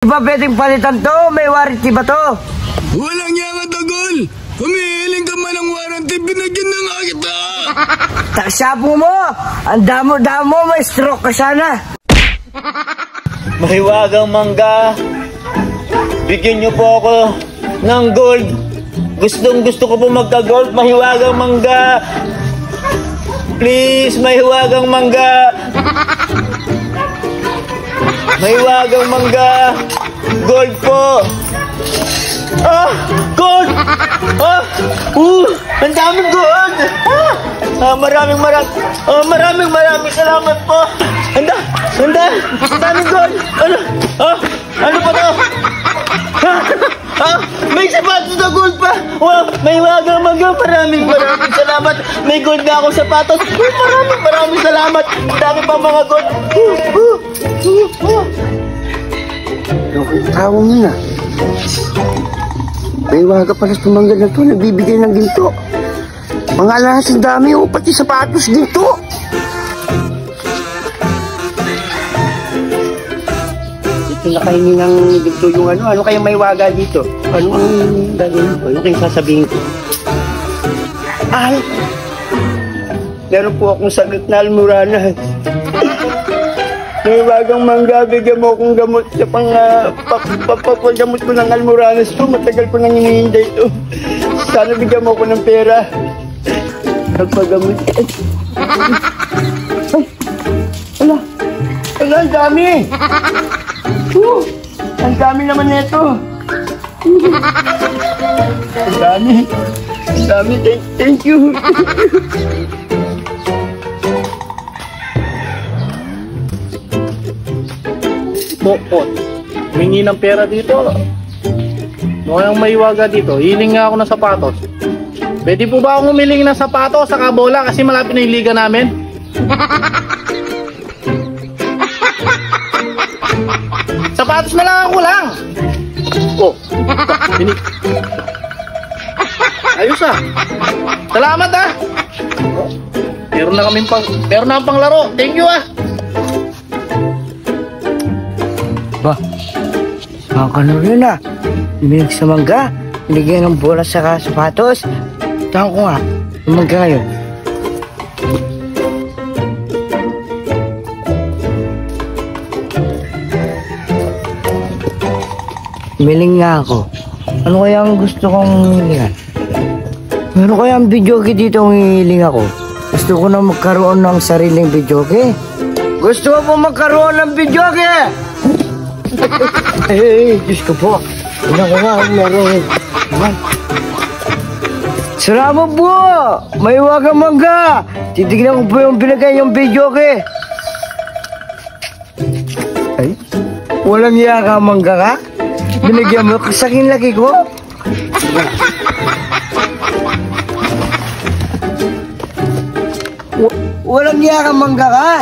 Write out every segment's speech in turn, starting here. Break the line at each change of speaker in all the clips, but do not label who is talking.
Di ba pwedeng palitan to? May warranty ba to?
Walang yan, Tagol! Humihiling ka man ng warranty, binagyan na nga kita!
Taksapo mo! Ang damo-damo, may stroke ka sana!
Mahiwagang mangga, bigyan niyo po ako ng gold. Gustong gusto ko po magka-gold. Mahiwagang mangga, please, mahiwagang mangga. Mahiwagang mangga, gold po. Ah, gold! Ah, ang daming gold! Maraming salamat po. Ang daming gold. Ano pa to? May sapatos na gold pa. Wow, mahiwagang mangga, maraming salamat. May gold na akong sapatos. Maraming salamat. Ang dami pa mga gold.
Ang tao mo na. May waga pala sa mangga na to, nagbibigay ng ginto. Mga alahas ang dami, pati sapatos ginto. Ito na kainin ng ginto yung ano kaya may waga dito? Ano ang gagawin ko? Ano kayong sasabihin ko? Ay! Meron po akong sagot na almurana. May wagang mangga, bigyan mo akong gamot sa papagamot ko ng almoranas to. Matagal ko nang hinihintay ito. Sana bigyan mo ako ng pera. Pagpagamot. Ay! Ala, ang dami! Ang dami naman nito. Ang dami. Thank you.
Bokot. Mingi ng pera dito. Mukhang may waga dito. Hiling nga ako ng sapatos. Pwede po ba akong humiling ng sapatos sa bola kasi malapit na yung liga namin? Sapatos na lang ako lang. Oh, binig. Ayos ah. Salamat ah. Meron na pang laro. Thank you ah.
Ba, makakano rin ah. Binilig sa mangga, binigyan ng bola sa sapatos. Tahan ko nga, yung mangga ngayon. Miling nga ako. Ano kaya ang gusto kong hilingan? Ano kaya ang videoke dito ang hihiling ako? Gusto ko na magkaroon ng sariling videoke. Gusto ko po magkaroon ng videoke! Diyos ko po. Ina ko nga, meron. Salamat po! May wagang mangga! Titignan ko po yung binigay yung videoke. Ay, walang iya ka mangga ka? Binigyan mo sa akin laki ko? Walang iya ka mangga ka?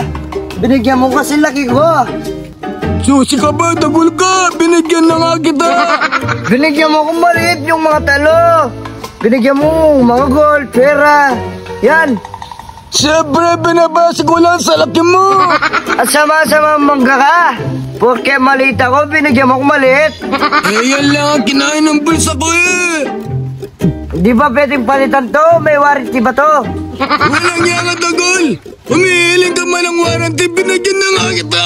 Binigyan mo kasi laki ko.
Susi ka ba? Tagol ka! Binigyan na nga kita!
Binigyan mo kung maliit yung mga talo. Binigyan mo mga gold, pera. Yan.
Siyempre, binabasa ko lang sa laki mo!
At sama-sama mangga ka. Porque maliit ako, binigyan mo kung maliit.
Yan lang ang kinain ng bulsa ko eh!
Di ba pwedeng palitan to? May warranty ba to?
Walang yan, Tagol! Humihiling ka man ng warranty, binagyan na nga kita!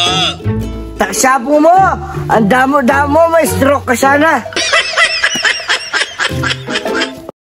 Taksapo mo! Ang damo-damo, may stroke ka sana!